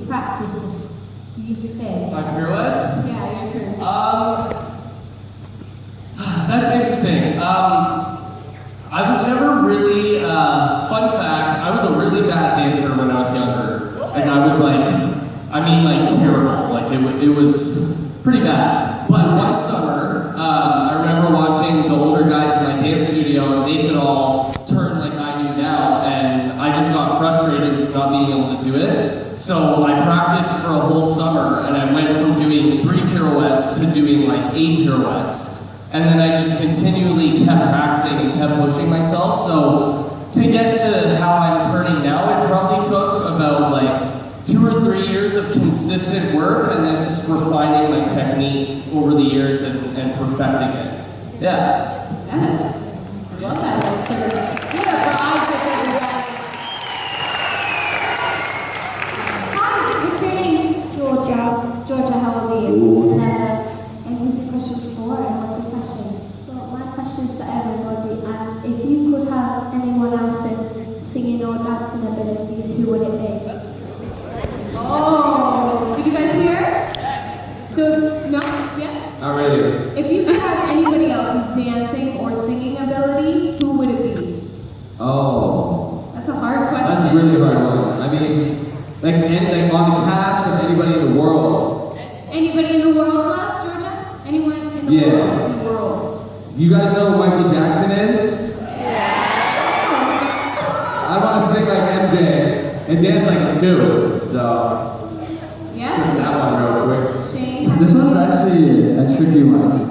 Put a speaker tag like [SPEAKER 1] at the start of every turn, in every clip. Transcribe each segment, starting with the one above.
[SPEAKER 1] practice to do you spin?
[SPEAKER 2] My pirouettes?
[SPEAKER 1] Yeah, your turns.
[SPEAKER 2] That's interesting. I was never really, fun fact, I was a really bad dancer when I was younger. Like I was terrible. Like it was pretty bad. But one summer, I remember watching the older guys in my dance studio and they could all turn like I do now, and I just got frustrated with not being able to do it. So I practiced for a whole summer and I went from doing 3 pirouettes to doing like 8 pirouettes. And then I just continually kept practicing and kept pushing myself. So to get to how I'm turning now, it probably took about like 2 or 3 years of consistent work and then just refining my technique over the years and perfecting it. Yeah.
[SPEAKER 1] Yes. I love that answer. Give it up for Isaac, everybody. Hi, what's your name?
[SPEAKER 3] Georgia.
[SPEAKER 1] Georgia, how old are you?
[SPEAKER 3] 11.
[SPEAKER 1] And who's the question before? And what's your question?
[SPEAKER 3] Well, my question is for everybody, and if you could have anyone else's singing or dancing abilities, who would it be?
[SPEAKER 1] Oh, did you guys hear? So, no? Yes?
[SPEAKER 2] Not really.
[SPEAKER 1] If you could have anybody else's dancing or singing ability, who would it be?
[SPEAKER 2] Oh.
[SPEAKER 1] That's a hard question.
[SPEAKER 2] That's a really hard one. I mean, like on the cast of anybody in the world.
[SPEAKER 1] Anybody in the world left, Georgia? Anyone in the world? In the world.
[SPEAKER 2] You guys know who Michael Jackson is? I want to sing like MJ and dance like him too. So,
[SPEAKER 1] Yeah?
[SPEAKER 2] sing that one real quick.
[SPEAKER 1] Shane?
[SPEAKER 4] This one's actually a tricky one.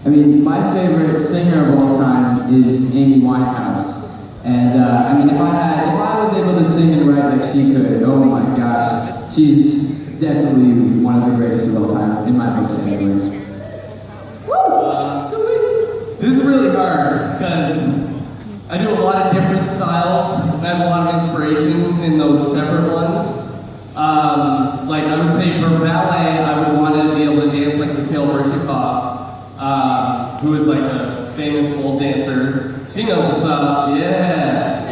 [SPEAKER 4] I mean, my favorite singer of all time is Amy Winehouse. And I mean, if I was able to sing and write like she could, oh my gosh, she's definitely one of the greatest of all time, in my books anyways.
[SPEAKER 2] This is really hard because I do a lot of different styles. I have a lot of inspirations in those separate ones. Like I would say for ballet, I would want to be able to dance like Mikhail Bershikov, who is like a famous old dancer. She knows what's up, yeah.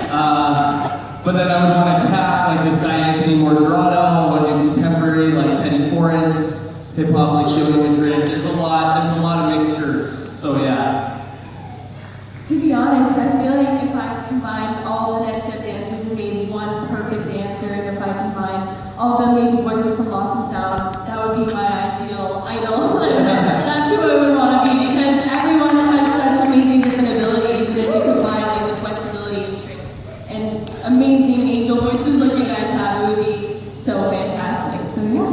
[SPEAKER 2] But then I would want to tap like this guy Anthony Morgerato, or do contemporary like Teddy Forrest, hip hop like Joni Madrid. There's a lot of mixtures. So yeah.
[SPEAKER 1] To be honest, I feel like if I combined all the next step dancers and made one perfect dancer, and if I combined all the amazing voices from Lost and Found, that would be my ideal idol. That's who I would want to be, because everyone has such amazing different abilities, and if you combine like the flexibility and tricks and amazing angel voices like you guys have, it would be so fantastic. So yeah.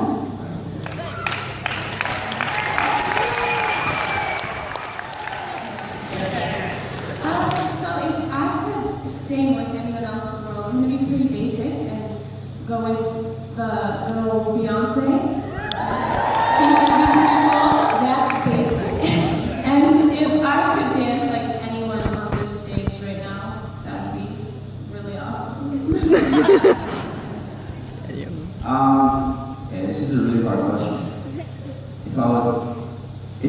[SPEAKER 1] Sing like anyone else in the world. I'm gonna be pretty basic and go Beyonce. Think that'd be pretty cool. That's basic. And if I could dance like anyone on this stage right now, that would be really awesome.
[SPEAKER 5] Okay, this is a really hard question. If I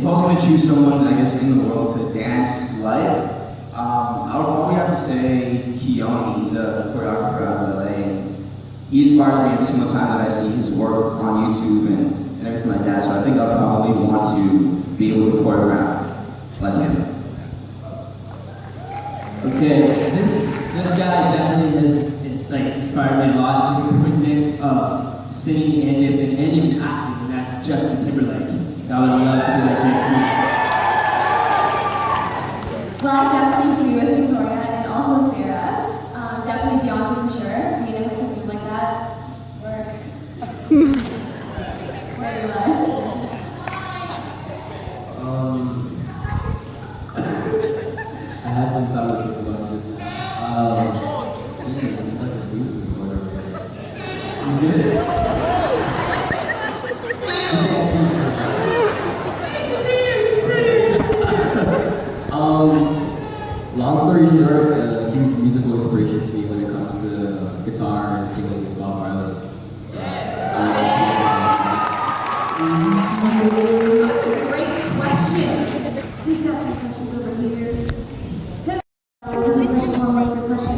[SPEAKER 5] was gonna choose someone, I guess, in the world to dance like, I would probably have to say Keone. He's a choreographer out of LA, and he inspires me every single time that I see his work on YouTube and everything like that. So I think I'd probably want to be able to choreograph like him.
[SPEAKER 4] Okay, this guy definitely has inspired me a lot. He's a perfect mix of singing and dancing and even acting, and that's Justin Timberlake. So I would love to be like JT.
[SPEAKER 1] Well, I definitely agree with Victoria and also Sarah. Definitely Beyonce for sure. I mean, if I could move like that, work. Later life.
[SPEAKER 4] I had some time to think about this. Jesus, it's like a goose in the corner. You did it. Long story short, a huge musical inspiration to me when it comes to guitar and singing is Bob Marley. So,
[SPEAKER 1] That's a great question. Who's got some questions over here?
[SPEAKER 3] What's your question? What's your question?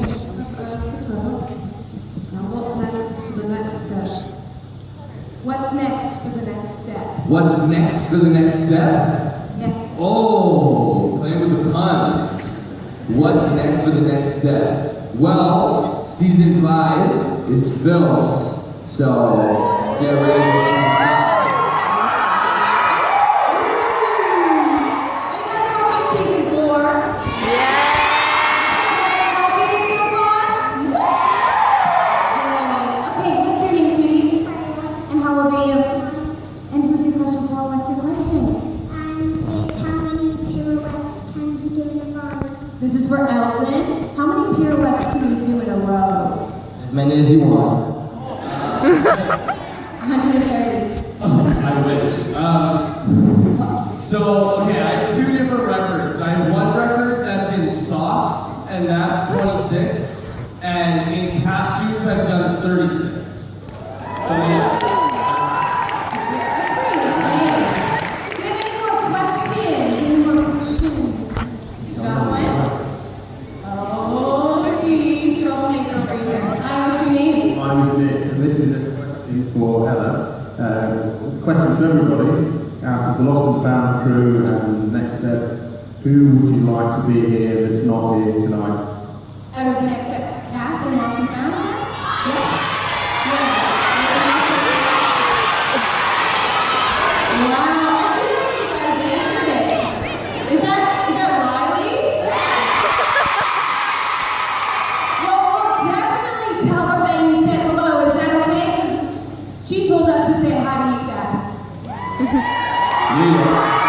[SPEAKER 3] What's next for the next step?
[SPEAKER 1] next for the next step?
[SPEAKER 4] What's next for the next step?
[SPEAKER 1] Yes.
[SPEAKER 4] Oh, playing with the puns. What's next for the next step? Well, season 5 is filmed, so get ready for season 5.
[SPEAKER 1] Are you guys watching season 4? Yeah. Liking it so far? Good. Okay, what's your name, sweetie? And how old are you? And who's your question for? What's your question?
[SPEAKER 6] It's how many pirouettes can you do in a row?
[SPEAKER 1] This is for Elton. How many pirouettes can you do in a row?
[SPEAKER 4] As many as you want.
[SPEAKER 1] 130.
[SPEAKER 2] I wish. So, okay, I have 2 different records. I have one record that's in socks, and that's 26. And in tap shoes, I've done 36. So, yeah.
[SPEAKER 1] That's pretty insane. Do you have any more questions? Any more questions? You got one? Oh, gee, troublemaker over here. Hi, what's your name?
[SPEAKER 7] My name is Nick, and this is a question for Ella. Question to everybody. Out of the Lost and Found crew and Next Step, who would you like to be here that's not here tonight?
[SPEAKER 1] Out of the next step cast and Lost and Found cast? Yes? Yes. Wow, I feel like you guys answered it. Is that Riley? Well, we'll definitely tell her that you said hello. Is that okay? Because she told us to say hi to you guys.
[SPEAKER 4] Yeah.